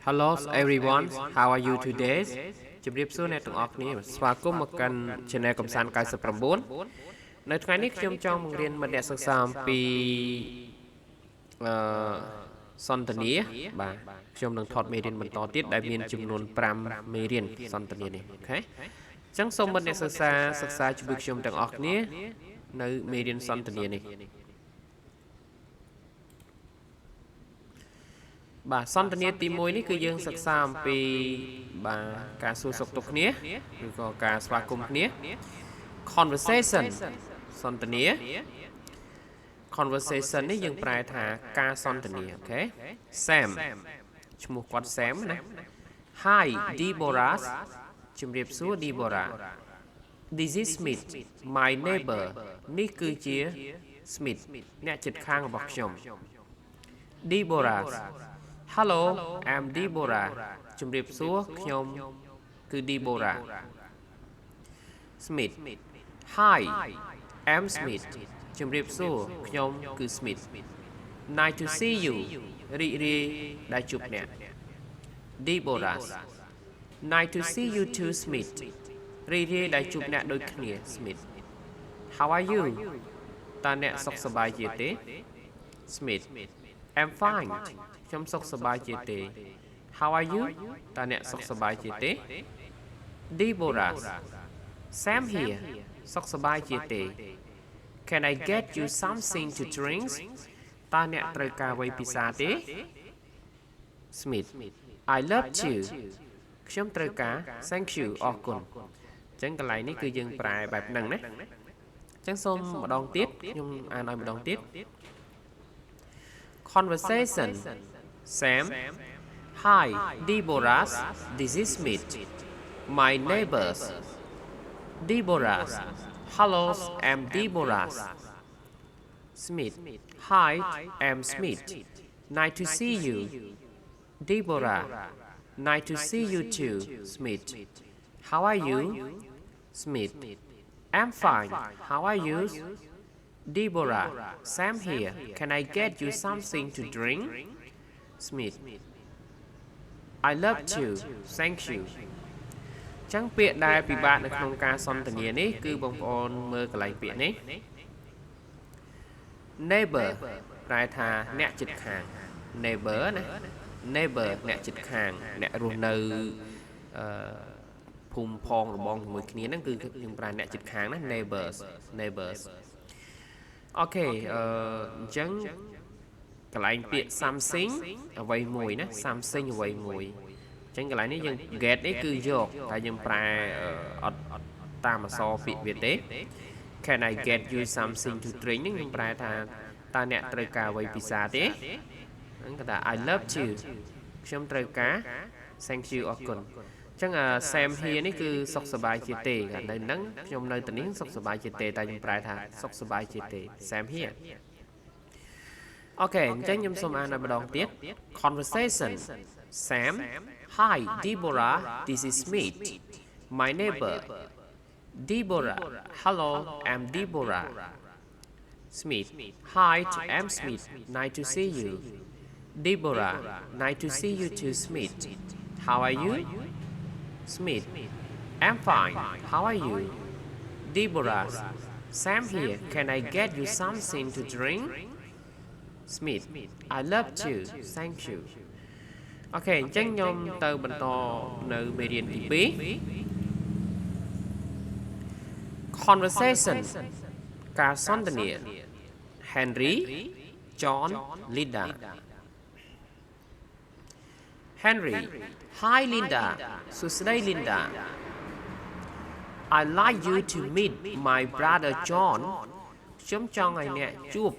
Hello everyone, how are you today? ជំរាបសួរអ្នកទាំងអស់គ្នាស្វាគមន៍មកកាន់ Channel កំសាន្ត99នៅថ្ងៃនេះខ្ញុំចង់បង្រៀនមិត្តអ្នកសិក្សាអំពីសន្ទនាបាទខ្ញុំនឹងថតមេរៀនបន្តទៀតដែលមានចំនួន5មេរៀនសន្ទនានេះអូខេអញ្ចឹងសូមមិត្តអ្នកសិក្សាជួយខ្ញុំទាំងអស់គ្នានៅមេរៀនសន្ទនានេះបាទសន្ទនាទី1នេះគឺយើងសិក្សាអំពីបាទការសួរសុខទុក្ខគ្នាឬក៏ការស្វាគមន៍គ្នា conversation សន្ទនា conversation នេះយើងប្រែថាការសន្ទនាអូខេ Sam ឈ្មោះគាត់ Sam ណា Hi Deborah ជំរាបសួរ Deborah This is Smith my neighbor នេះគឺជា Smith អ្នកជិតខាងរបស់ខ្ញុំ Deborah Hello I'm Deborah ជំរាបសួរខ្ញុំគឺ Deborah Smith Hi I'm Smith ជំរាបសួរខ្ញុំគឺ Smith Nice to see you រីករាយដែលជួបអ្នក Deborah Nice to see you too Smith រីករាយដែលជួបអ្នកដូចគ្នា Smith How are you តើអ្នកសុខសប្បាយជាទេ Smith I'm fine ខ្ញុំសុខសប្បាយជាទេ How are you តើអ្នកសុខសប្បាយជាទេ Deborah Sam here សុខសប្បាយជាទេ Can I get you something to drink តើអ្នកត្រូវការអ្វីពិសាទេ Smith I love you ខ្ញុំត្រូវការ Thank you អរគុណអញ្ចឹងកន្លែងនេះគឺយើងប្រែបែបហ្នឹងណាអញ្ចឹងសូមម្ដងទៀតខ្ញុំអានឲ្យម្ដងទៀត Conversation Sam Hi Deborah This is Smith my neighbors Deborah Hello I'm Deborah Smith Hi I'm Smith Nice to see you Deborah Nice to see you too Smith How are you Smith I'm fine How are you Deborah Sam here Can I get you something to drink Smith I love you Thank you ចឹងពាក្យដែលពិបាកនៅក្នុងការសន្ទនានេះគឺបងប្អូនមើលកន្លែងពាក្យនេះ neighbor ប្រែថាអ្នកជិតខាង neighbor ណា neighbor អ្នកជិតខាងអ្នករស់នៅភូមិផងរបងជាមួយគ្នាហ្នឹងគឺយើងប្រើអ្នកជិតខាងណា neighbors អូខេអញ្ចឹងកន្លែងពាក្យ something អ្វីមួយណា something អ្វីមួយអញ្ចឹងកន្លែងនេះយើង get នេះគឺយកតែយើងប្រែអត់តាមអក្សរពាក្យវាទេ Can I get you something to drink នេះខ្ញុំប្រែថាតើអ្នកត្រូវការអ្វីពិសាទេហ្នឹងគេថា I love you ខ្ញុំត្រូវការ Thank you អរគុណអញ្ចឹង Sam here នេះគឺសុខសប្បាយជាទេនៅហ្នឹងខ្ញុំនៅទីនេះសុខសប្បាយជាទេតែខ្ញុំប្រែថាសុខសប្បាយជាទេ Sam here អូខេអញ្ចឹងខ្ញុំសូមអានឲ្យម្ដងទៀត Conversation Sam Hi Deborah This is Smith my neighbor Deborah Hello I'm Deborah Smith Hi I'm Smith Nice to see you Deborah Nice to see you too Smith How are you Smith I'm fine How are you Deborah Sam here Can I get you something to drink Smith I love you Thank you អូខេអញ្ចឹងខ្ញុំទៅបន្តនៅមេរៀនទី2 Conversation ការសន្ទនា Henry John Linda Henry Hi Linda សួស្តី Linda I'd like you to meet my brother John ខ្ញុំចង់ឲ្យអ្នកជួប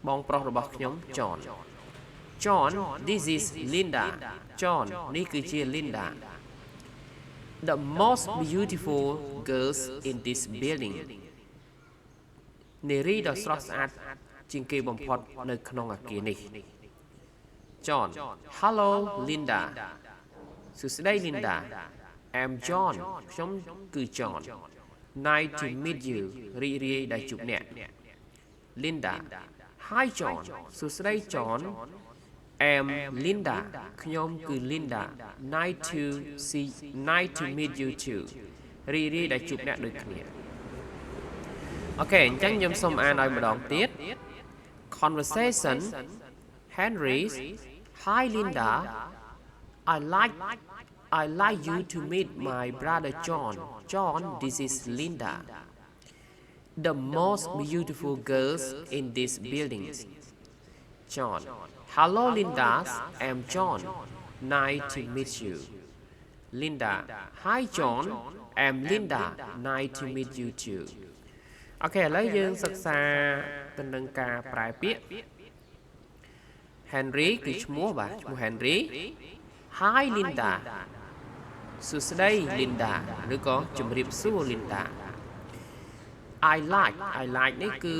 បងប្រុសរបស់ខ្ញុំ John this is Linda John នេះគឺជា Linda The most beautiful girls in this building នារីដ៏ស្រស់ស្អាតជាងគេបំផុតនៅក្នុងអគារនេះ John Hello Linda សួស្តី Linda I'm John ខ្ញុំគឺ John Nice to meet you រីករាយដែលជួបអ្នក Linda Hi John សួស្តី John am Linda ខ្ញុំគឺ Linda nice to meet you too រីករាយដែលជួបអ្នកដូចគ្នាអូខេអញ្ចឹងខ្ញុំសូមអានឲ្យម្ដងទៀត conversation Henry hi Linda I like you to meet my brother John this is Linda the most beautiful girls in this building John hello Linda I'm John nice to meet you Linda hi John I'm Linda nice to meet you too អូខេឥឡូវយើងសិក្សាទៅនឹងការប្រែពាក្យ Henry គឺឈ្មោះបាទឈ្មោះ Henry Hi Linda សួស្តី Linda ឬក៏ជម្រាបសួរ Linda I like នេះគឺ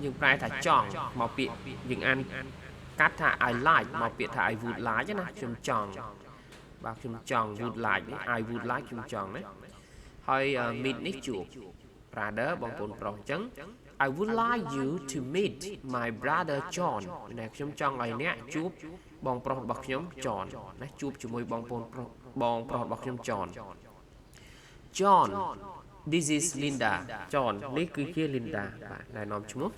យើងប្រែថាចង់មកពាក្យយើងអានកាត់ថា I like មកពាក្យថា I would like ណាខ្ញុំចង់បាទខ្ញុំចង់ would like នេះ I would like ខ្ញុំចង់ណាហើយ meet នេះជួប brother បងប្អូនប្រុសអញ្ចឹង I would like you to meet my brother John ណាខ្ញុំចង់ឲ្យអ្នកជួបបងប្រុសរបស់ខ្ញុំ John ណាជួបជាមួយបងប្រុសរបស់ខ្ញុំ John this is Linda John នេះគឺជា Linda បាទណែនាំឈ្មោះ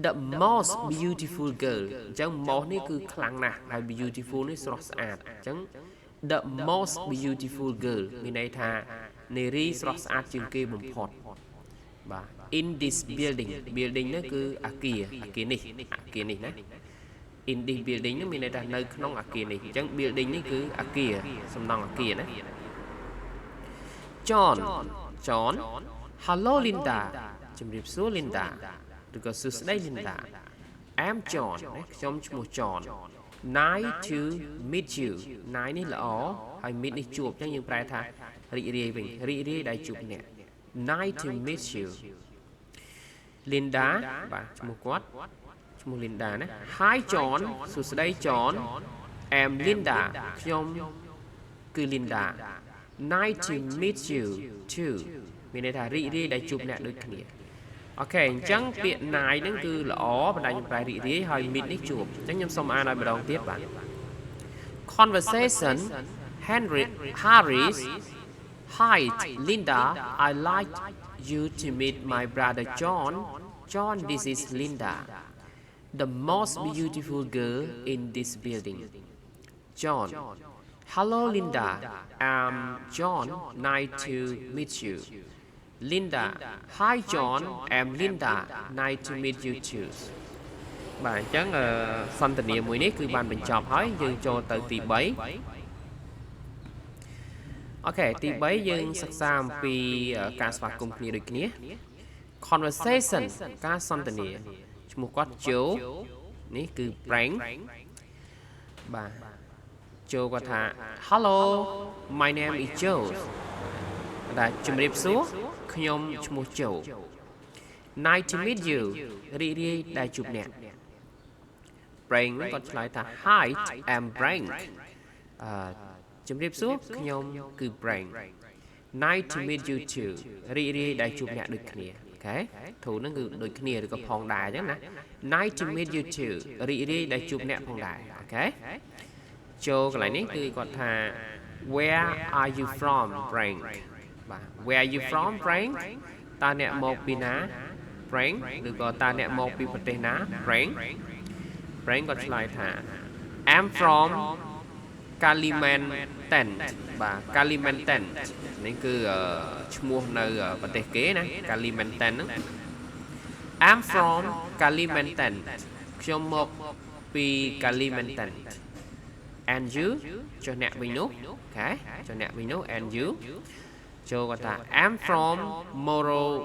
the most beautiful girl អញ្ចឹង most នេះគឺខ្លាំងណាស់ហើយ beautiful នេះស្រស់ស្អាតអញ្ចឹង the most beautiful girl មានន័យថានារីស្រស់ស្អាតជាងគេបំផុតបាទ in this building នេះគឺអគារនេះណា in this building នេះមានន័យថានៅក្នុងអគារនេះអញ្ចឹង building នេះគឺអគារសំណង់អគារណា John hello Linda ជំរាបសួរ Linda ឬក៏សួស្តី Linda I'm John ខ្ញុំឈ្មោះ John nice to meet you nice នេះល្អហើយ meet នេះជួបអញ្ចឹងយើងប្រែថារីករាយវិញរីករាយដែលជួបអ្នក nice to meet you Linda បាទឈ្មោះគាត់ឈ្មោះ Linda ណា Hi John សួស្តី John I'm Linda ខ្ញុំគឺ Linda nice to meet you too មានន័យថារីករាយដែលជួបអ្នកដូចគ្នាអូខេអញ្ចឹងពាក្យ nice ហ្នឹងគឺល្អបណ្ដាញប្រែរីករាយហើយ meet នេះជួបអញ្ចឹងខ្ញុំសូមអានឲ្យម្ដងទៀតបាទ conversation Harris Hi Linda I like you to meet my brother John this is Linda the most beautiful girl in this building John hello Linda I'm John nice to meet you Linda hi John I'm Linda nice to meet you too បាទអញ្ចឹងសន្ទនាមួយនេះគឺបានបញ្ចប់ហើយយើងចូលទៅទី3អូខេទី3យើងសិក្សាអំពីការស្វាគមន៍គ្នាដូចគ្នា conversation ការសន្ទនាឈ្មោះគាត់ Joe នេះគឺ Frank បាទ Joe គាត់ថា Hello my name is Joe បាទជំរាបសួរខ្ញុំឈ្មោះ Joe nice to meet you រីករាយដែលជួបអ្នក Frank គាត់ឆ្លើយថា Hi I'm Frank ជំរាបសួរខ្ញុំគឺ Frank nice to meet you too រីករាយដែលជួបអ្នកដូចគ្នាអូខេធូរហ្នឹងគឺដូចគ្នាឬក៏ផងដែរអញ្ចឹងណា nice to meet you too រីករាយដែលជួបអ្នកផងដែរអូខេចូលកន្លែងនេះគឺគាត់ថា Where are you from Frank បាទ Where are you from Frank តើអ្នកមកពីណា Frank ឬក៏តើអ្នកមកពីប្រទេសណា Frank គាត់ឆ្លើយថា I'm from Kalimantan បាទ Kalimantan នេះគឺឈ្មោះនៅប្រទេសគេណា Kalimantan ហ្នឹង I'm from Kalimantan ខ្ញុំមកពី Kalimantan and you ចុះអ្នកវិញនោះអូខេចុះអ្នកវិញនោះ and you ចូលគាត់ថា I'm from Morotes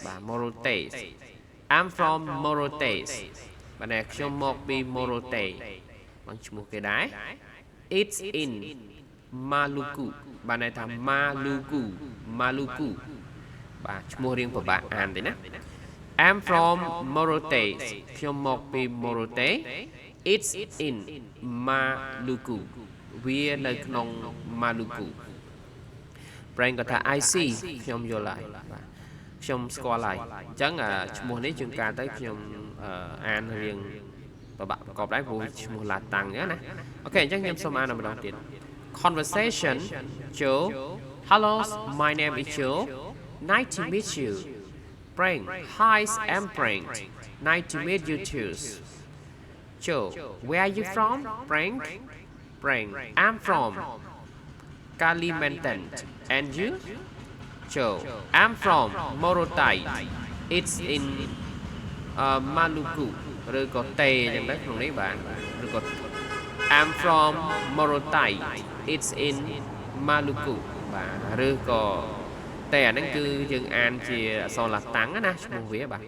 បាទ Morotes I'm from Morotes បាទនេះខ្ញុំមកពី Morotes បងឈ្មោះគេដែរ It's in Maluku បាទន័យថា Maluku បាទឈ្មោះរៀងពិបាកអានទេណា I'm from Morotes ខ្ញុំមកពី Morotes It's in Maluku វានៅក្នុង Maluku Frank ក៏ថា I see ខ្ញុំយល់ហើយបាទ ខ្ញុំស្គាល់ហើយអញ្ចឹងឈ្មោះនេះជួនកាលទៅខ្ញុំអានរៀងប្រកបដែរព្រោះឈ្មោះឡាតាំងណាអូខេអញ្ចឹងខ្ញុំសូមអានម្ដងទៀត conversation Joe hello my name is Joe nice to meet you Prank hi I'm Prank nice to meet you too Joe where are you from Prank I'm from Kalimantan and you Joe I'm from Morotai it's in Maluku ឬក៏តេអញ្ចឹងទៅក្នុងនេះបាទឬក៏ I'm from Morotai it's in Maluku បាទឬក៏តេអាហ្នឹងគឺយើងអានជាអក្សរឡាតាំងណាឈ្មោះវាបាទ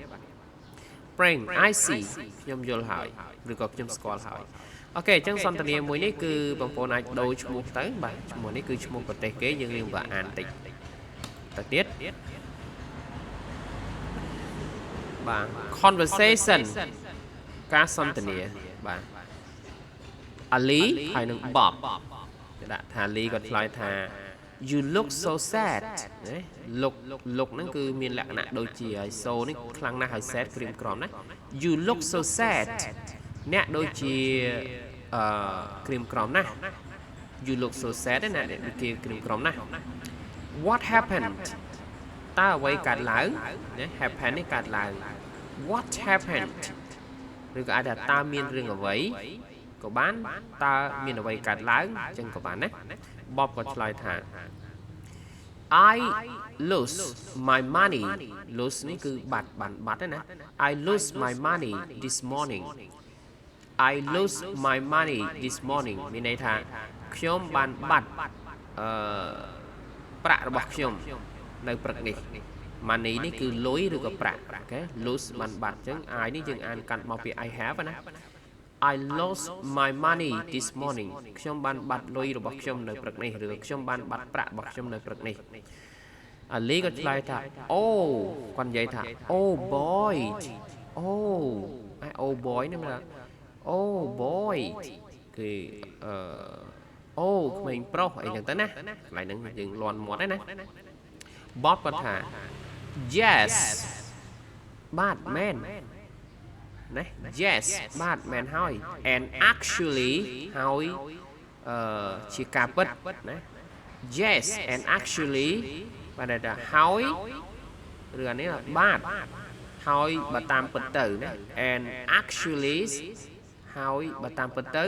Prank I see ខ្ញុំយល់ហើយឬក៏ខ្ញុំស្គាល់ហើយអូខេអញ្ចឹងសន្ទនាមួយនេះគឺបងប្អូនអាចដូរឈ្មោះទៅបាទឈ្មោះនេះគឺឈ្មោះប្រទេសគេយើងរៀងបាទអានតិចទៅទៀតបាទ conversation ការសន្ទនាបាទ Ali ហើយនឹង Bob គេដាក់ថា Ali គាត់ឆ្លើយថា you look so sad ណា look ហ្នឹងគឺមានលក្ខណៈដូចជាហើយ so នេះខ្លាំងណាស់ហើយ sad ក្រៀមក្រំណា you look so sad អ្នកដូចជាក្រៀមក្រំណាស់ you look so sad ណាអ្នកដូចជាក្រៀមក្រំណាស់ what happened តើអ្វីកើតឡើងណា happen នេះកើតឡើង what happened ឬក៏អាចថាតើមានរឿងអ្វីក៏បានតើមានអ្វីកើតឡើងអញ្ចឹងក៏បានណា Bob ក៏ឆ្លើយថា I lose my money lose នេះគឺបាត់ណា I lose my money this morning I lose my money this morning មានន័យថាខ្ញុំបានបាត់ប្រាក់របស់ខ្ញុំនៅព្រឹកនេះ money នេះគឺលុយឬក៏ប្រាក់អូខេ lose បានបាត់អញ្ចឹង I នេះយើងអានកាត់មកពី I have ណា I lost my money this morning ខ្ញុំបានបាត់លុយរបស់ខ្ញុំនៅព្រឹកនេះឬខ្ញុំបានបាត់ប្រាក់របស់ខ្ញុំនៅព្រឹកនេះ Ali ក៏ឆ្លើយថា Oh គាត់និយាយថា Oh boy Oh boy នេះមក Oh boy គឺOh ក្មេងប្រុសអីចឹងទៅណាកន្លែងហ្នឹងយើងលាន់មាត់ហើយណា Bob គាត់ថា Yes bad man ណា Yes bad man ហើយ and actually ហើយជាការពិតណា Yes and actually បានថាហើយឬអានេះបាទហើយបើតាមពិតទៅណា and actually ហើយបើតាមពិតទៅ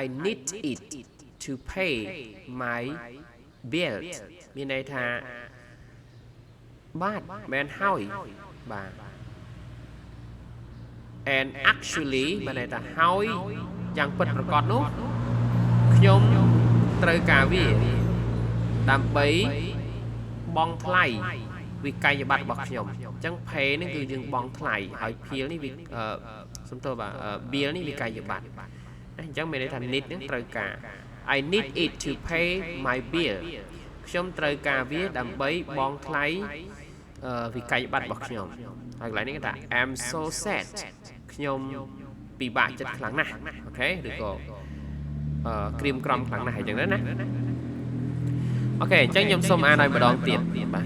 I need it to pay my bill មានន័យថាបាទមែនហើយបាទ and actually បានន័យថាហើយយ៉ាងពិតប្រាកដនោះខ្ញុំត្រូវការវាដើម្បីបង់ថ្លៃវិក័យប័ត្ររបស់ខ្ញុំអញ្ចឹង pay នេះគឺយើងបង់ថ្លៃហើយ bill នេះសំទោសបាទ bill នេះវិក័យប័ត្រអញ្ចឹងមានន័យថា need នឹងត្រូវការ I need it to pay my bill ខ្ញុំត្រូវការវាដើម្បីបង់ថ្លៃវិក័យប័ត្ររបស់ខ្ញុំហើយកន្លែងនេះគេថា I'm so sad ខ្ញុំពិបាកចិត្តខ្លាំងណាស់អូខេឬក៏ក្រៀមក្រំខ្លាំងណាស់អញ្ចឹងណាអូខេអញ្ចឹងខ្ញុំសូមអានឲ្យម្ដងទៀតបាទ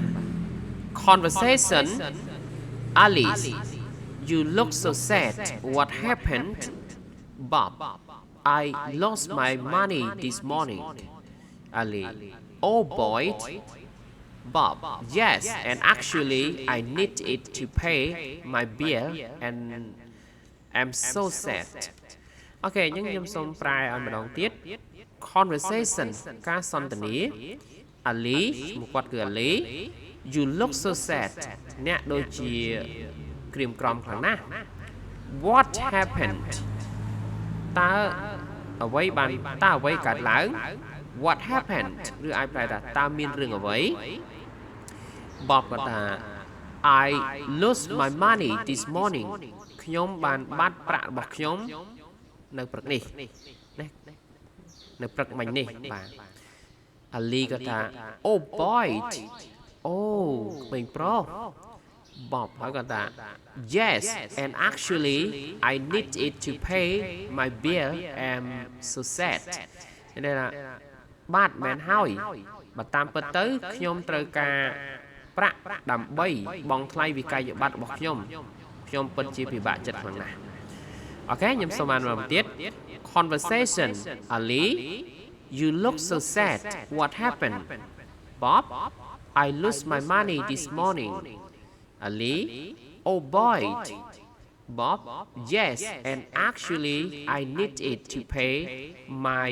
Conversation Alice you look so sad what happened Bob I lost my money this morning Ali oh boy Bob yes and actually I need it to pay my bill and I'm so sad អូខេអញ្ចឹងខ្ញុំសូមប្រែឲ្យម្ដងទៀត conversation ការសន្ទនា Ali ឈ្មោះគាត់គឺ Ali you look so sad អ្នកដូចជាក្រៀមក្រំខ្លាំងណាស់ what happened តើអ្វីកើតឡើង what happened ឬអាចប្រែថាតើមានរឿងអ្វី Bob គាត់ថា I lost my money this morning ខ្ញុំបានបាត់ប្រាក់របស់ខ្ញុំនៅព្រឹកនេះណានៅព្រឹកមិញនេះបាទ Ali គាត់ថា Oh boy អូក្មេងប្រុស Bob ហើយគាត់ថា Yes and actually I need it to pay my bill I'm so sad នេះថាបាទមែនហើយបើតាមពិតទៅខ្ញុំត្រូវការ ប្រាក់ដើម្បីបងថ្លៃវិក័យប័ត្ររបស់ខ្ញុំពិតជាពិបាកចិត្តខ្លាំងណាស់អូខេខ្ញុំសូមអានម្ដងទៀត conversation Ali you look so sad what happened Bob I lose my money this morning Ali oh boy Bob yes and actually I need it to pay my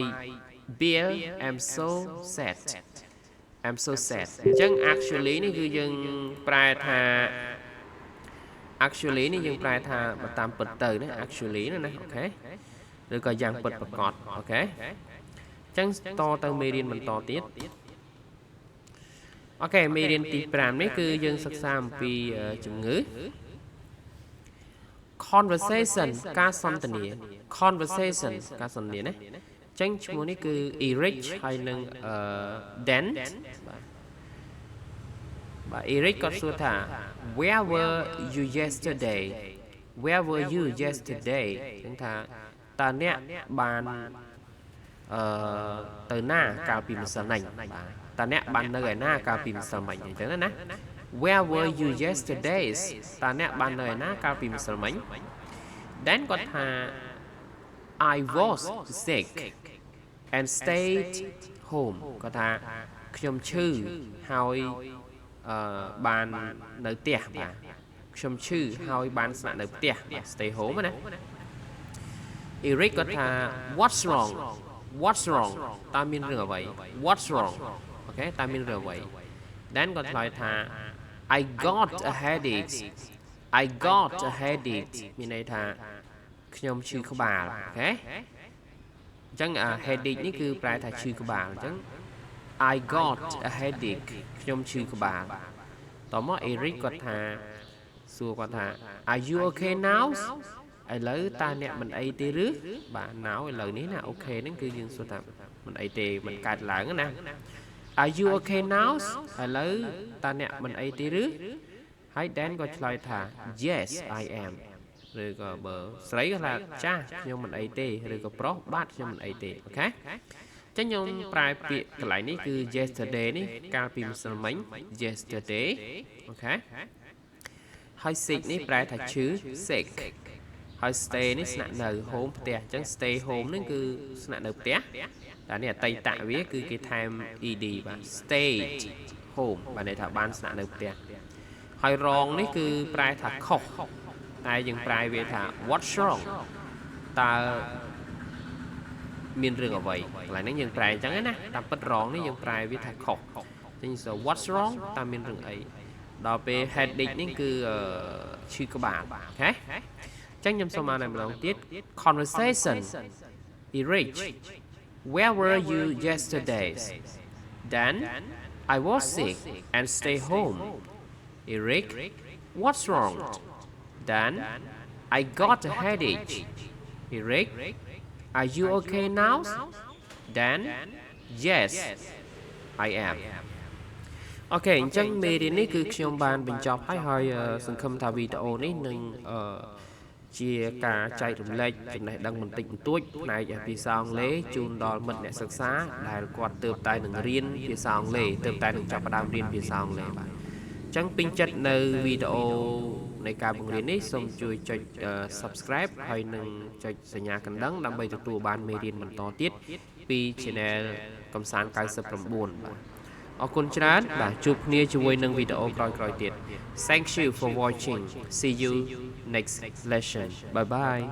bill I'm so sad I'm so sad អញ្ចឹង actually នេះគឺយើងប្រែថា actually នេះយើងប្រែថាតាមពិតទៅណា actually ណាអូខេឬក៏យ៉ាងពិតប្រាកដអូខេអញ្ចឹងតទៅមេរៀនបន្តទៀតអូខេមេរៀនទី5នេះគឺយើងសិក្សាអំពីជំងឺ conversation ការសន្ទនា conversation ការសន្ទនាណាអញ្ចឹងឈ្មោះនេះគឺ Eric ហើយនឹង Dan បាទ Eric គាត់សួរថា Where were you yesterday Where were you yesterday អញ្ចឹងថាតើអ្នកបានទៅណាកាលពីម្សិលមិញបាទតើអ្នកបាននៅឯណាកាលពីម្សិលមិញអញ្ចឹងណា Where were you yesterday តើអ្នកបាននៅឯណាកាលពីម្សិលមិញ Dan គាត់ថា I was sick and stayed home គាត់ថាខ្ញុំឈឺហើយបាននៅផ្ទះបាទខ្ញុំឈឺហើយបានស្នាក់នៅផ្ទះ stay home ណា Eric គាត់ថា what's wrong តើមានរឿងអ្វី what's wrong អូខេតើមានរឿងអ្វី Dan គាត់ឆ្លើយថា I got a headache មានន័យថាខ្ញុំឈឺក្បាលអូខេអញ្ចឹង headache នេះគឺប្រែថាឈឺក្បាលអញ្ចឹង I got a headache ខ្ញុំឈឺក្បាលតមក Eric គាត់ថាសួរគាត់ថា Are you okay now ឥឡូវតើអ្នកមិនអីទេឬបាទ now ឥឡូវនេះណា okay ហ្នឹងគឺយើងសួរថាមិនអីទេមិនកើតឡើងណា Are you okay now ឥឡូវតើអ្នកមិនអីទេឬហើយ Dan ក៏ឆ្លើយថា Yes I am ឬក៏បើស្រីក៏ថាចាស់ខ្ញុំមិនអីទេឬក៏ប្រុសបាទខ្ញុំមិនអីទេអូខេចឹងខ្ញុំប្រែពាក្យកន្លែងនេះគឺ yesterday នេះកាលពីម្សិលមិញ yesterday អូខេហើយ sick នេះប្រែថាឈឺ sick ហើយ stay នេះស្នាក់នៅ home ផ្ទះអញ្ចឹង stay home ហ្នឹងគឺស្នាក់នៅផ្ទះតែនេះអតីតវាគឺគេថែម ed បាទ stayed home បានន័យថាបានស្នាក់នៅផ្ទះហើយ wrong នេះគឺប្រែថាខុសតែយើងប្រែវាថា what's wrong តើមានរឿងអ្វីកន្លែងហ្នឹងយើងប្រែអញ្ចឹងណាតាមពិត wrong នេះយើងប្រែវាថាខុសអញ្ចឹង so what's wrong តើមានរឿងអីដល់ពេល headache នេះគឺឈឺក្បាលអូខេអញ្ចឹងខ្ញុំសូមអានម្ដងទៀត conversation Eric Where were you yesterday Dan I was sick and stay home Eric What's wrong Dan I got a headache Eric Are you okay now Dan Yes I am អូខេអញ្ចឹងមេរៀននេះគឺខ្ញុំបានបញ្ចប់ហើយសង្ឃឹមថាវីដេអូនេះនឹងជាការចែករំលែកចំណេះដឹងបន្តិចបន្តួចផ្នែកភាសាអង់គ្លេសជូនដល់មិត្តអ្នកសិក្សាដែលគាត់ទើបតែនឹងរៀនភាសាអង់គ្លេសទើបតែនឹងចាប់ផ្ដើមរៀនភាសាអង់គ្លេសបាទអញ្ចឹងពេញចិត្តនៅវីដេអូនៃការបង្រៀននេះសូមជួយចុច subscribe ហើយនឹងចុចសញ្ញាកណ្ដឹងដើម្បីទទួលបានមេរៀនបន្តទៀតពី Channel កំសាន្ត99បាទអរគុណច្រើនបាទជួបគ្នាជាមួយនឹងវីដេអូក្រោយៗទៀត Thank you for watching See you next lesson Bye bye